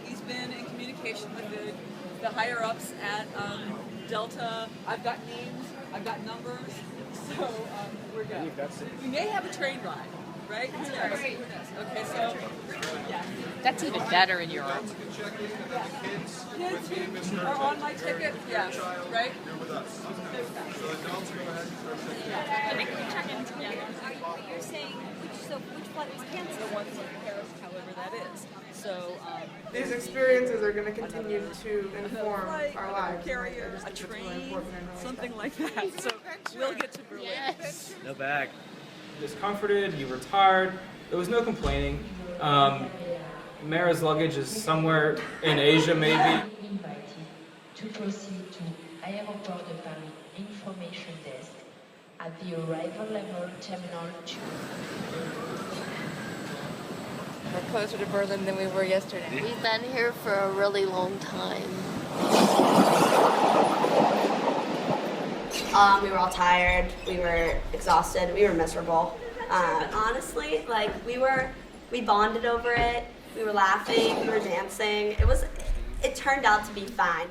he's been in communication with the higher ups at Delta. I've got names, I've got numbers, so we're good. We may have a train ride, right? That's great. Okay, so yeah. That's even better in Europe. Yeah. Kids are on my ticket, yes, right? I think we check in together. You're saying which flight was canceled? The ones in Paris, however that is. So These experiences are going to continue to inform our lives. carrier, a train, something like that. So we'll get to Berlin. Yes. No bag. Discomforted, you were tired. There was no complaining. Mara's luggage is somewhere in Asia, maybe. Invited to proceed to Aéroport de Paris information desk at the arrival level terminal 2. We're closer to Berlin than we were yesterday. We've been here for a really long time. We were all tired, we were exhausted, we were miserable. Honestly, like we bonded over it, we were laughing, we were dancing. It turned out to be fine.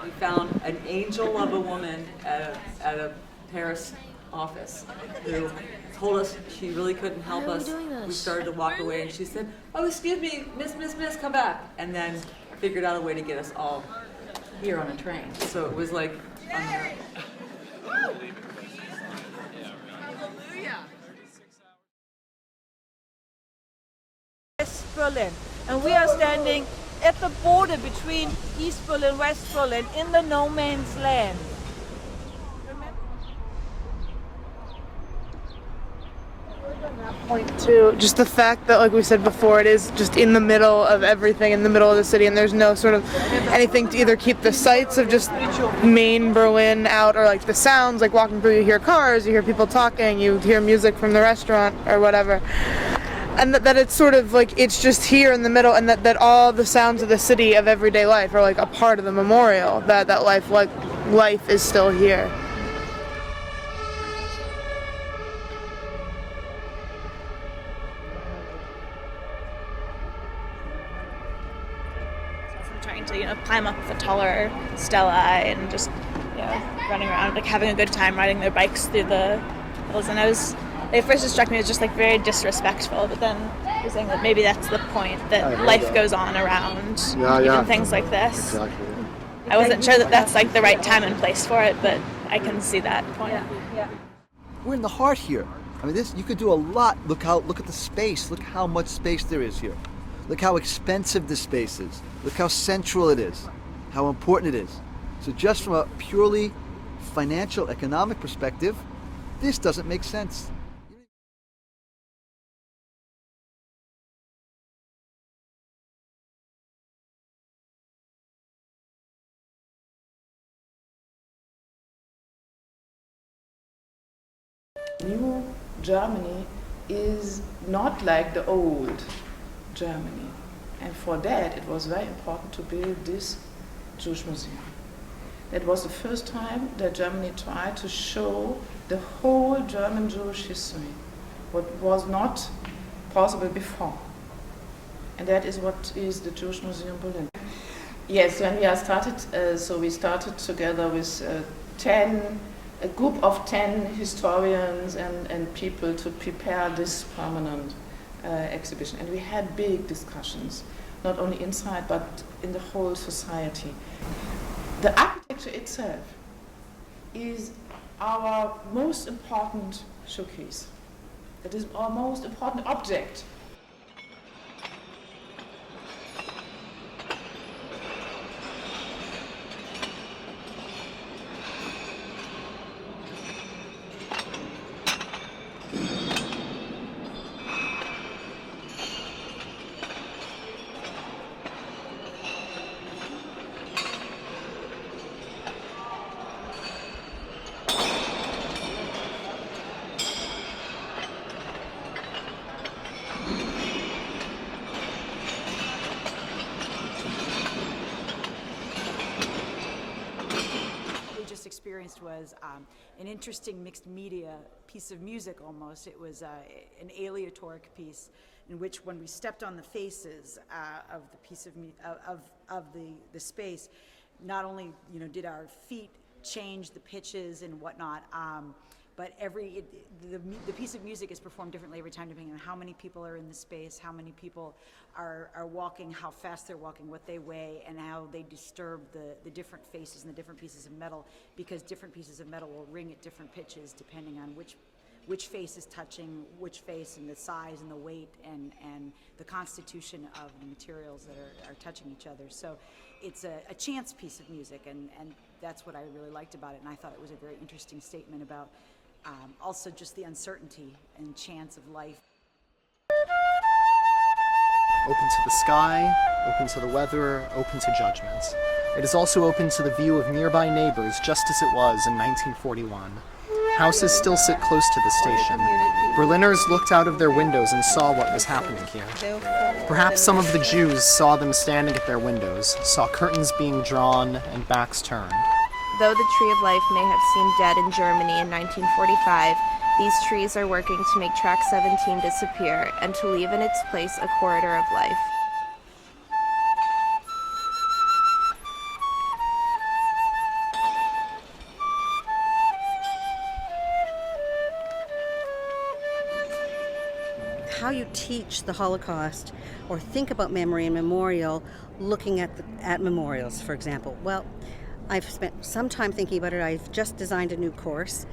We found an angel of a woman at a Paris office who told us she really couldn't help Why are we us. doing this? We started to walk away and she said, "Oh, excuse me, miss, come back." And then figured out a way to get us all here on a train. So it was like unreal. West Berlin, and we are standing at the border between East Berlin, West Berlin, in the no man's land. Point to just the fact that, like we said before, it is just in the middle of everything, in the middle of the city, and there's no sort of anything to either keep the sights of just main Berlin out, or like the sounds, like walking through, you hear cars, you hear people talking, you hear music from the restaurant or whatever. And that it's sort of like it's just here in the middle, and that all the sounds of the city of everyday life are like a part of the memorial, that life is still here. I'm trying to, climb up the taller stela and just, running around, like having a good time riding their bikes through the hills. And it first just struck me as just like very disrespectful, but then I was saying that maybe that's the point, that life goes on around even things like this. Exactly. I wasn't sure that that's like the right time and place for it, but I can see that point. We're in the heart here. I mean, you could do a lot. Look at the space. Look how much space there is here. Look how expensive the space is. Look how central it is, how important it is. So just from a purely financial, economic perspective, this doesn't make sense. New Germany is not like the old Germany. And for that, it was very important to build this Jewish museum. That was the first time that Germany tried to show the whole German Jewish history, what was not possible before. And that is what is the Jewish Museum Berlin. Yes, when we started, so we started together with a group of 10 historians and people to prepare this permanent exhibition. And we had big discussions, not only inside, but in the whole society. The architecture itself is our most important showcase. It is our most important object. experienced was an interesting mixed media piece of music almost. It was an aleatoric piece in which when we stepped on the faces of the piece of the space, not only did our feet change the pitches and whatnot, but the piece of music is performed differently every time depending on how many people are in the space, how many people are walking, how fast they're walking, what they weigh, and how they disturb the different faces and the different pieces of metal, because different pieces of metal will ring at different pitches depending on which face is touching which face, and the size and the weight and the constitution of the materials that are touching each other. So it's a chance piece of music, and that's what I really liked about it, and I thought it was a very interesting statement about also just the uncertainty and chance of life. Open to the sky, open to the weather, open to judgments. It is also open to the view of nearby neighbors, just as it was in 1941. Houses still sit close to the station. Berliners looked out of their windows and saw what was happening here. Perhaps some of the Jews saw them standing at their windows, saw curtains being drawn and backs turned. Though the Tree of Life may have seemed dead in Germany in 1945, these trees are working to make Track 17 disappear and to leave in its place a corridor of life. How you teach the Holocaust or think about memory and memorial looking at memorials, for example. Well, I've spent some time thinking about it. I've just designed a new course,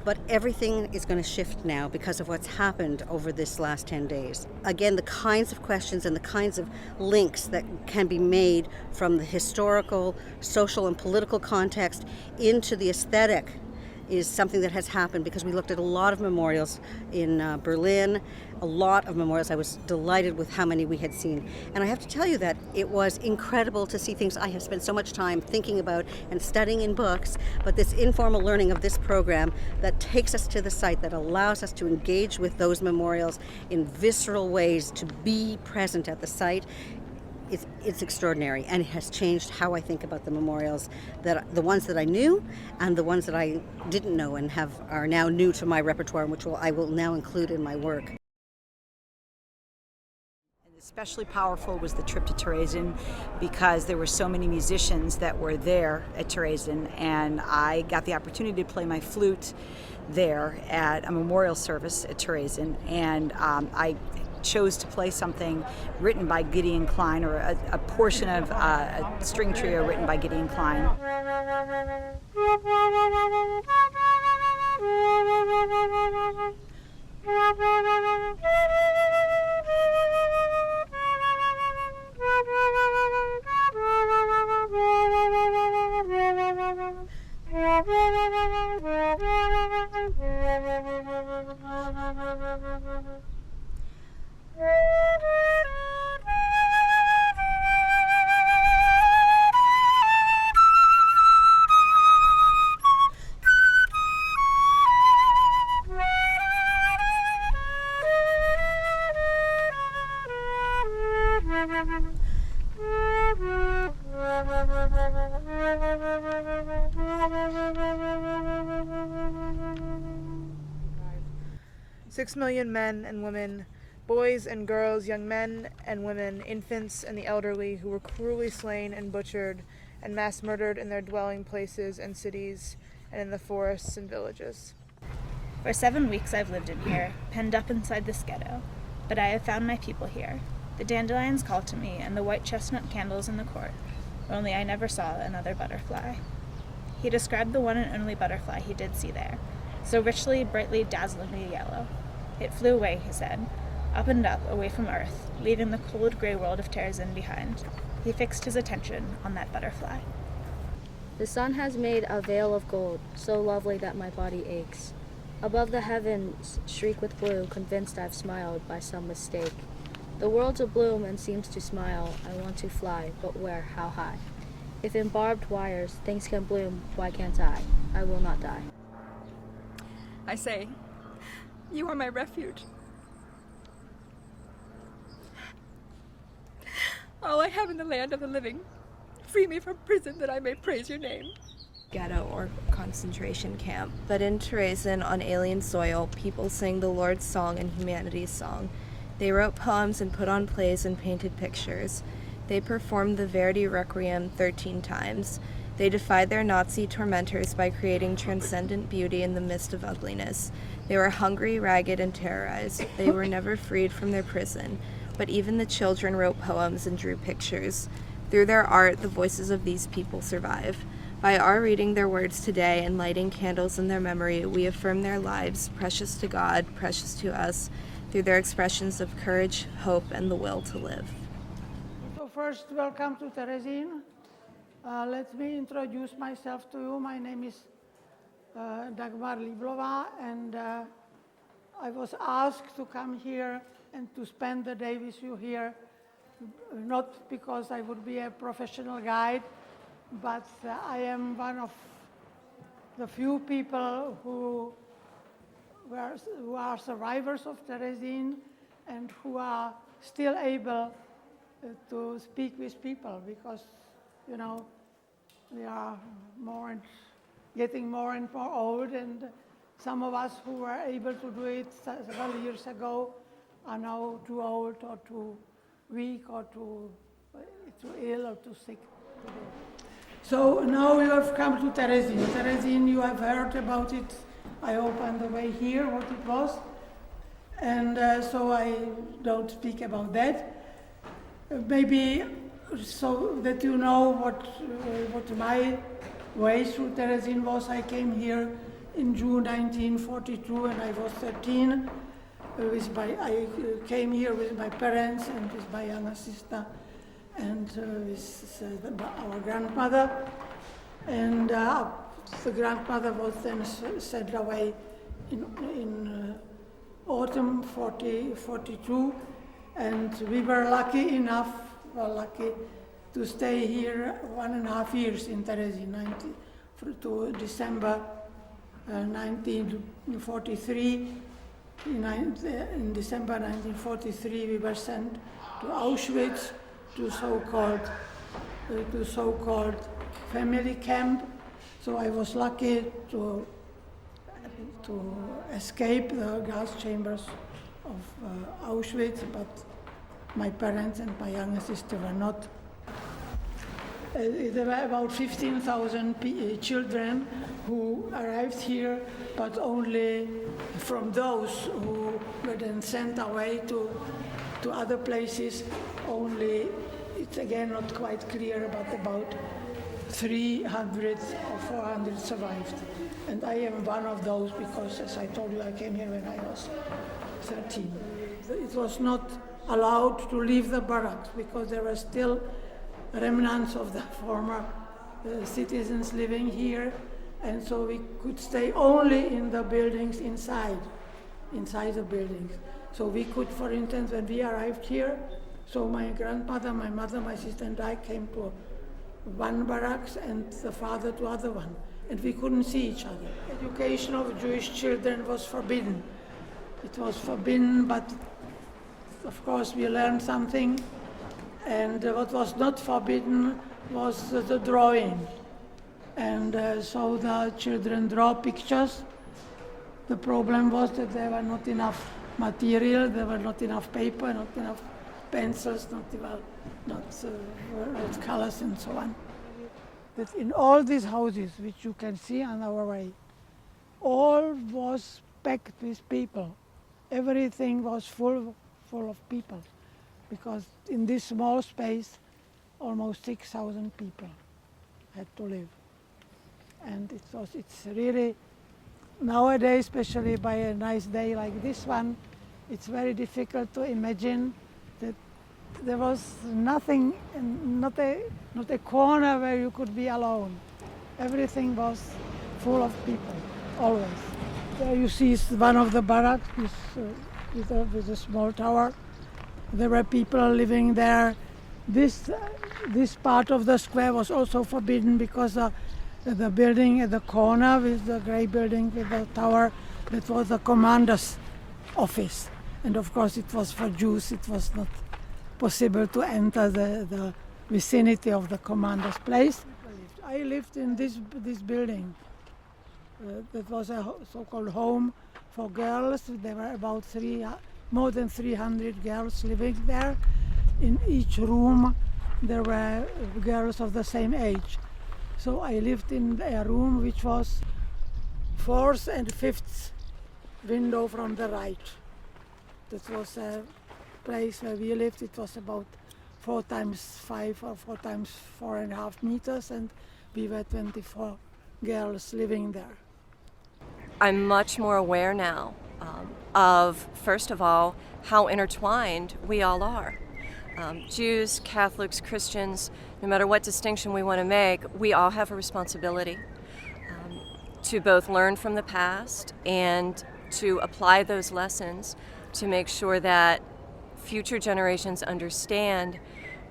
but everything is going to shift now because of what's happened over this last 10 days. Again, the kinds of questions and the kinds of links that can be made from the historical, social, and political context into the aesthetic is something that has happened because we looked at a lot of memorials in Berlin, a lot of memorials. I was delighted with how many we had seen. And I have to tell you that it was incredible to see things I have spent so much time thinking about and studying in books, but this informal learning of this program that takes us to the site, that allows us to engage with those memorials in visceral ways, to be present at the site, it's extraordinary, and it has changed how I think about the memorials, the ones that I knew and the ones that I didn't know and are now new to my repertoire, which I will now include in my work. And especially powerful was the trip to Theresienstadt because there were so many musicians that were there at Theresienstadt, and I got the opportunity to play my flute there at a memorial service at Theresienstadt, and I chose to play something written by Gideon Klein, or a portion of a string trio written by Gideon Klein. Six million men and women, boys and girls, young men and women, infants and the elderly, who were cruelly slain and butchered and mass murdered in their dwelling places and cities and in the forests and villages. For 7 weeks I've lived in here, penned up inside this ghetto, but I have found my people here. The dandelions call to me and the white chestnut candles in the court, only I never saw another butterfly. He described the one and only butterfly he did see there, so richly, brightly, dazzlingly yellow. It flew away, he said, up and up, away from Earth, leaving the cold gray world of Terezin behind. He fixed his attention on that butterfly. The sun has made a veil of gold, so lovely that my body aches. Above the heavens shriek with blue, convinced I've smiled by some mistake. The world's abloom and seems to smile. I want to fly, but where, how high? If in barbed wires things can bloom, why can't I? I will not die. I say, you are my refuge. All I have in the land of the living. Free me from prison that I may praise your name. ghetto or concentration camp, but in Terezin, on alien soil, people sang the Lord's song and humanity's song. They wrote poems and put on plays and painted pictures. They performed the Verdi Requiem 13 times. They defied their Nazi tormentors by creating transcendent beauty in the midst of ugliness. They were hungry, ragged, and terrorized. They were never freed from their prison, but even the children wrote poems and drew pictures. Through their art, the voices of these people survive. By our reading their words today and lighting candles in their memory, we affirm their lives, precious to God, precious to us, through their expressions of courage, hope, and the will to live. So first, welcome to Terezin. Let me introduce myself to you. My name is Dagmar Liblova, and I was asked to come here and to spend the day with you here, not because I would be a professional guide, but I am one of the few people who are survivors of Terezin and who are still able to speak with people, because, you know, we are getting more and more old, and some of us who were able to do it several years ago are now too old or too weak or too ill or too sick to do it. So now you have come to Terezin. Terezin, you have heard about it, I hope, on the way here, what it was. And so I don't speak about that. Maybe so that you know what my way through Terezin was. I came here in June 1942 and I was 13. I came here with my parents and with my younger sister and with our grandmother. And the grandmother was then sent away in autumn 42, and we were lucky to stay here 1.5 years in Terezin, to December 1943. In December 1943, we were sent to Auschwitz, to so-called family camp. So I was lucky to escape the gas chambers of Auschwitz, but my parents and my younger sister were not. There were about 15,000 children who arrived here, but only from those who were then sent away to other places, only, it's again not quite clear, but about 300 or 400 survived. And I am one of those because, as I told you, I came here when I was 13. It was not allowed to leave the barracks because there were still remnants of the former citizens living here, and so we could stay only in the buildings inside the buildings. So we could, for instance, when we arrived here, so my grandmother, my mother, my sister and I came to one barracks and the father to other one, and we couldn't see each other. Education of Jewish children was forbidden. It was forbidden, but of course we learned something. And what was not forbidden was the drawing. And so the children draw pictures. The problem was that there were not enough material, there were not enough paper, not enough pencils, not colors and so on. That in all these houses, which you can see on our way, all was packed with people. Everything was full of people, because in this small space, almost 6,000 people had to live. And it's really, nowadays, especially by a nice day like this one, it's very difficult to imagine that there was nothing, not a corner where you could be alone. Everything was full of people, always. There you see one of the barracks with a small tower. There were people living there. This part of the square was also forbidden because the building at the corner with the grey building with the tower, that was the commander's office. And of course it was for Jews, it was not possible to enter the vicinity of the commander's place. I lived in this building. That was a so-called home for girls. There were about more than 300 girls living there. In each room there were girls of the same age. So I lived in a room which was 4th and 5th window from the right. That was a place where we lived. It was about 4 times 5 or 4 times 4.5 meters, and we were 24 girls living there. I'm much more aware now of, first of all, how intertwined we all are. Jews, Catholics, Christians, no matter what distinction we want to make, we all have a responsibility to both learn from the past and to apply those lessons to make sure that future generations understand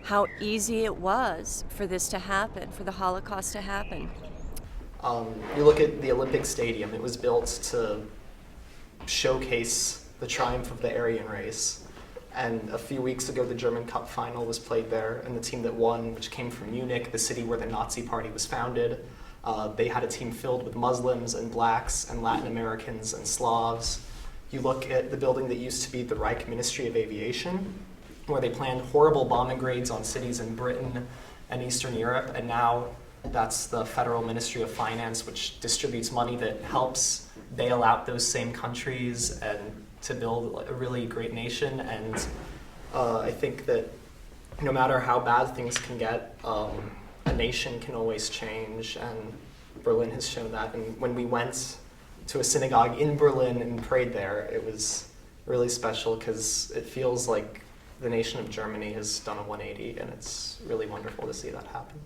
how easy it was for this to happen, for the Holocaust to happen. You look at the Olympic Stadium, it was built to showcase the triumph of the Aryan race. And a few weeks ago, the German Cup final was played there, and the team that won, which came from Munich, the city where the Nazi Party was founded, they had a team filled with Muslims and blacks and Latin Americans and Slavs. You look at the building that used to be the Reich Ministry of Aviation, where they planned horrible bombing raids on cities in Britain and Eastern Europe, and now that's the Federal Ministry of Finance, which distributes money that helps bail out those same countries and to build a really great nation. And I think that no matter how bad things can get, a nation can always change, and Berlin has shown that. And when we went to a synagogue in Berlin and prayed there, it was really special because it feels like the nation of Germany has done a 180, and it's really wonderful to see that happen.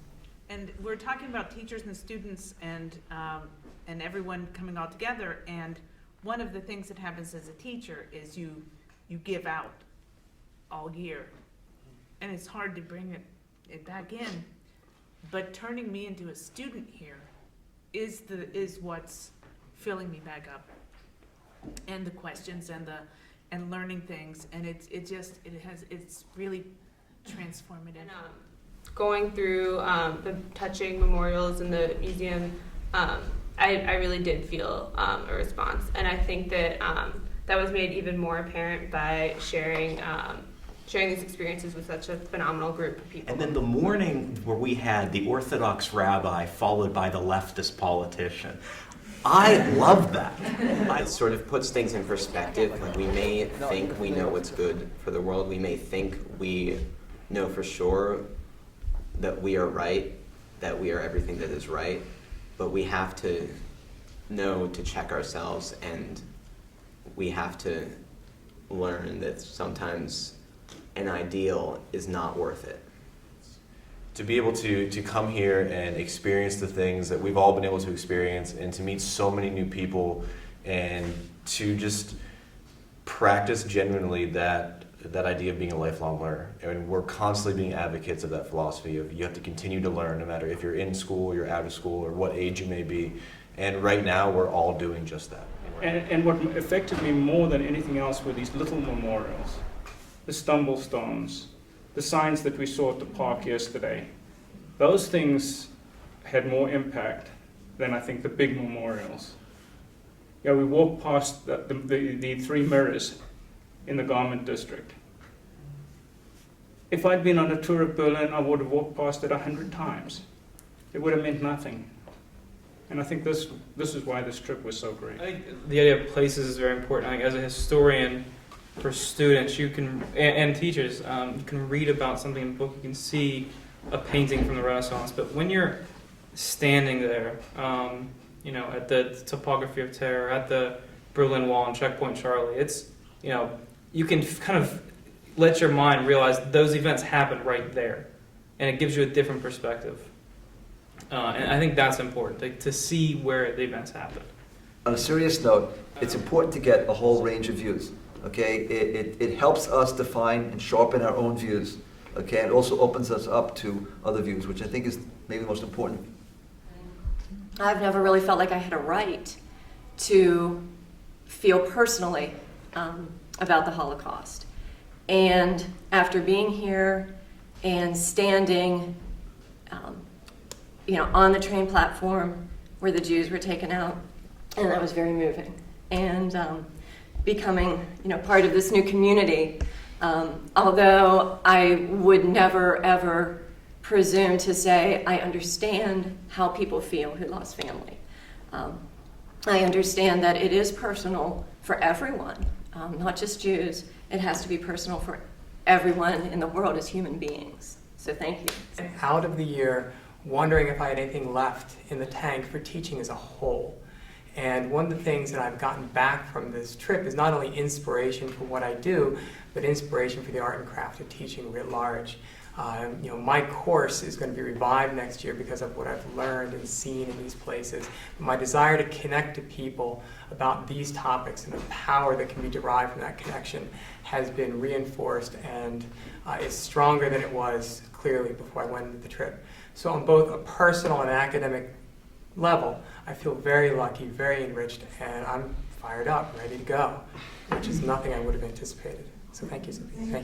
And we're talking about teachers and students and everyone coming all together. And one of the things that happens as a teacher is you give out all year, and it's hard to bring it back in. But turning me into a student here is what's filling me back up, and the questions and learning things, and it's really transformative. Going through the touching memorials in the museum, I really did feel a response, and I think that that was made even more apparent by sharing these experiences with such a phenomenal group of people. And then the morning where we had the Orthodox rabbi followed by the leftist politician, I love that. It sort of puts things in perspective. Like, we may think we know what's good for the world. We may think we know for sure that we are right, that we are everything that is right, but we have to know to check ourselves, and we have to learn that sometimes an ideal is not worth it. To be able to come here and experience the things that we've all been able to experience, and to meet so many new people, and to just practice genuinely that idea of being a lifelong learner. And we're constantly being advocates of that philosophy of you have to continue to learn, no matter if you're in school, you're out of school, or what age you may be. And right now, we're all doing just that. And what affected me more than anything else were these little memorials, the stumble stones, the signs that we saw at the park yesterday. Those things had more impact than I think the big memorials. Yeah, we walked past the 3 mirrors in the garment district. If I'd been on a tour of Berlin, I would have walked past it 100 times. It would have meant nothing. And I think this is why this trip was so great. I think the idea of places is very important. Like, as a historian, for students, you can and teachers, you can read about something in a book, you can see a painting from the Renaissance, but when you're standing there, at the Topography of Terror, at the Berlin Wall and Checkpoint Charlie, it's, you can kind of let your mind realize those events happened right there, and it gives you a different perspective. And I think that's important, to see where the events happened. On a serious note, it's important to get a whole range of views. Okay, it helps us define and sharpen our own views. Okay, and it also opens us up to other views, which I think is maybe the most important. I've never really felt like I had a right to feel personally about the Holocaust. And after being here and standing on the train platform where the Jews were taken out, and that was very moving. And becoming, part of this new community, although I would never ever presume to say I understand how people feel who lost family. I understand that it is personal for everyone, not just Jews. It has to be personal for everyone in the world as human beings. So thank you. Out of the year, wondering if I had anything left in the tank for teaching as a whole. And one of the things that I've gotten back from this trip is not only inspiration for what I do, but inspiration for the art and craft of teaching writ large. My course is going to be revived next year because of what I've learned and seen in these places. My desire to connect to people about these topics and the power that can be derived from that connection has been reinforced and is stronger than it was clearly before I went into the trip. So on both a personal and academic level, I feel very lucky, very enriched, and I'm fired up, ready to go, which is nothing I would have anticipated. So thank you, Sophie. Thank you.